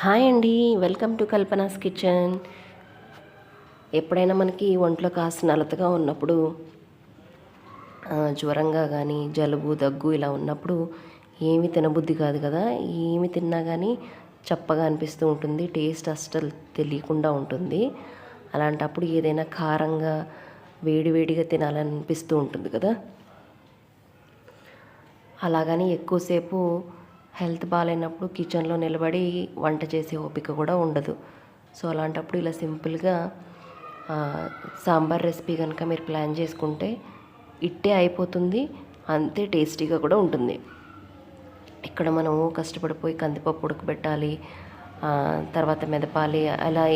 Hi అండి, welcome to Kalpana's kitchen. ఎప్పుడైనా మనకి ఒంట్లో కాస్త నలతగా ఉన్నప్పుడు, జ్వరంగా కానీ జలుబు దగ్గు ఇలా ఉన్నప్పుడు ఏమి తినబుద్ధి కాదు కదా. ఏమి తిన్నా కానీ చప్పగా అనిపిస్తూ ఉంటుంది, టేస్ట్ అస్సలు తెలియకుండా ఉంటుంది. అలాంటప్పుడు ఏదైనా కారంగా వేడివేడిగా తినాలనిపిస్తూ ఉంటుంది కదా. అలాగని ఎక్కువసేపు హెల్త్ బాగాలేనప్పుడు కిచెన్లో నిలబడి వంట చేసే ఓపిక కూడా ఉండదు. సో అలాంటప్పుడు ఇలా సింపుల్గా సాంబార్ రెసిపీ కనుక మీరు ప్లాన్ చేసుకుంటే ఇట్టే అయిపోతుంది, అంతే టేస్టీగా కూడా ఉంటుంది. ఇక్కడ మనము కష్టపడిపోయి కందిపప్పు ఉడకబెట్టాలి, తర్వాత మెదపాలి, అలా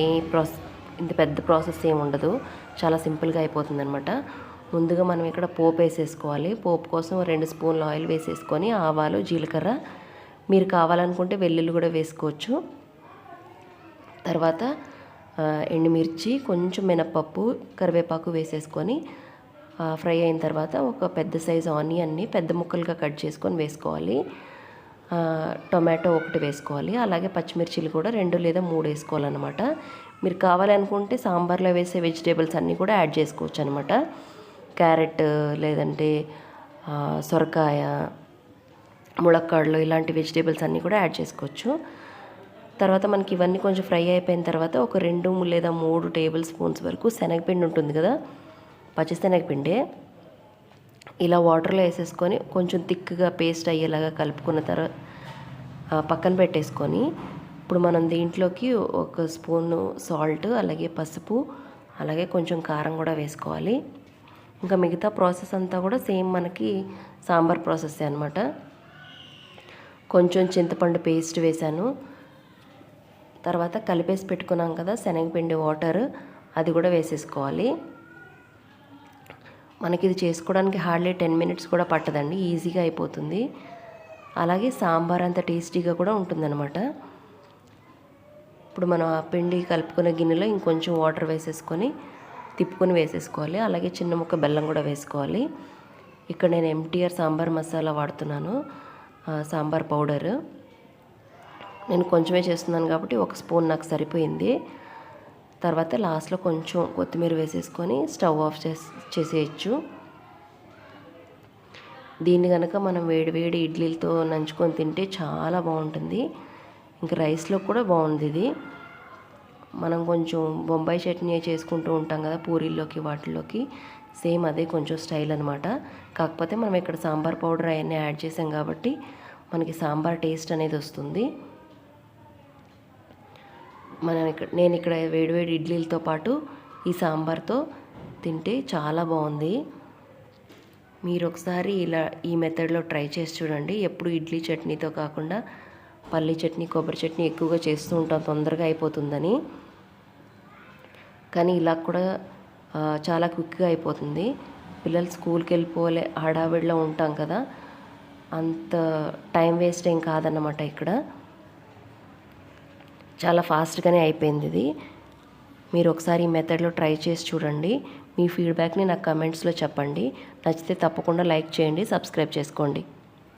ఇంత పెద్ద ప్రాసెస్ ఏమి ఉండదు, చాలా సింపుల్గా అయిపోతుంది అనమాట. ముందుగా మనం ఇక్కడ పోపు వేసేసుకోవాలి. పోపు కోసం 2 స్పూన్లు ఆయిల్ వేసేసుకొని ఆవాలు, జీలకర్ర, మీరు కావాలనుకుంటే వెల్లుల్లి కూడా వేసుకోవచ్చు. తర్వాత ఎండుమిర్చి, కొంచెం మినపప్పు, కరివేపాకు వేసేసుకొని ఫ్రై అయిన తర్వాత ఒక పెద్ద సైజు ఆనియన్ని పెద్ద ముక్కలుగా కట్ చేసుకొని వేసుకోవాలి. టొమాటో 1 వేసుకోవాలి. అలాగే పచ్చిమిర్చిలు కూడా 2 లేదా 3 వేసుకోవాలన్నమాట. మీరు కావాలనుకుంటే సాంబార్లో వేసే వెజిటేబుల్స్ అన్నీ కూడా యాడ్ చేసుకోవచ్చు అనమాట. క్యారెట్, లేదంటే సొరకాయ, ములక్కాడలు, ఇలాంటి వెజిటేబుల్స్ అన్నీ కూడా యాడ్ చేసుకోవచ్చు. తర్వాత మనకి ఇవన్నీ కొంచెం ఫ్రై అయిపోయిన తర్వాత ఒక 2 లేదా 3 టేబుల్ స్పూన్స్ వరకు శనగపిండి ఉంటుంది కదా, పచ్చి శనగపిండి, ఇలా వాటర్లో వేసేసుకొని కొంచెం థిక్గా పేస్ట్ అయ్యేలాగా కలుపుకున్న తర్వాత పక్కన పెట్టేసుకొని, ఇప్పుడు మనం దీంట్లోకి 1 స్పూను సాల్ట్, అలాగే పసుపు, అలాగే కొంచెం కారం కూడా వేసుకోవాలి. ఇంకా మిగతా ప్రాసెస్ అంతా కూడా సేమ్ మనకి సాంబార్ ప్రాసెస్ అనమాట. కొంచెం చింతపండు పేస్ట్ వేసాను. తర్వాత కలిపేసి పెట్టుకున్నాం కదా శనగపిండి వాటర్, అది కూడా వేసేసుకోవాలి. మనకి ఇది చేసుకోవడానికి హార్డ్లీ 10 మినిట్స్ కూడా పట్టదండి, ఈజీగా అయిపోతుంది. అలాగే సాంబార్ అంత టేస్టీగా కూడా ఉంటుందన్నమాట. ఇప్పుడు మనం ఆ పిండి కలుపుకున్న గిన్నెలో ఇంకొంచెం వాటర్ వేసేసుకొని తిప్పుకొని వేసేసుకోవాలి. అలాగే చిన్న ముక్క బెల్లం కూడా వేసుకోవాలి. ఇక్కడ నేను ఎంటీఆర్ సాంబార్ మసాలా వాడుతున్నాను, సాంబార్ పౌడర్. నేను కొంచెమే చేస్తున్నాను కాబట్టి 1 స్పూన్ నాకు సరిపోయింది. తర్వాత లాస్ట్లో కొంచెం కొత్తిమీర వేసేసుకొని స్టవ్ ఆఫ్ చేసేయచ్చు. దీన్ని కనుక మనం వేడి ఇడ్లీలతో నంచుకొని తింటే చాలా బాగుంటుంది. ఇంకా రైస్లో కూడా బాగుంది ఇది. మనం కొంచెం బొంబాయి చట్నీ చేసుకుంటూ ఉంటాం కదా పూరీల్లోకి, వాటిల్లోకి సేమ్ అదే కొంచెం స్టైల్ అనమాట. కాకపోతే మనం ఇక్కడ సాంబార్ పౌడర్ అవన్నీ యాడ్ చేసాం కాబట్టి మనకి సాంబార్ టేస్ట్ అనేది వస్తుంది. నేను ఇక్కడ వేడివేడి ఇడ్లీలతో పాటు ఈ సాంబార్తో తింటే చాలా బాగుంది. మీరు ఒకసారి ఇలా ఈ మెథడ్లో ట్రై చేసి చూడండి. ఎప్పుడు ఇడ్లీ చట్నీతో కాకుండా పల్లీ చట్నీ, కొబ్బరి చట్నీ ఎక్కువగా చేస్తూ ఉంటాం తొందరగా అయిపోతుందని, కానీ ఇలా కూడా చాలా క్విక్గా అయిపోతుంది. పిల్లలు స్కూల్కి వెళ్ళిపోలే హడావిడిలో ఉంటాం కదా, అంత టైం వేస్ట్ ఏం కాదన్నమాట. ఇక్కడ చాలా ఫాస్ట్గానే అయిపోయింది ఇది. మీరు ఒకసారి ఈ మెథడ్లో ట్రై చేసి చూడండి. మీ ఫీడ్బ్యాక్ని నాకు కమెంట్స్లో చెప్పండి. నచ్చితే తప్పకుండా లైక్ చేయండి, సబ్స్క్రైబ్ చేసుకోండి.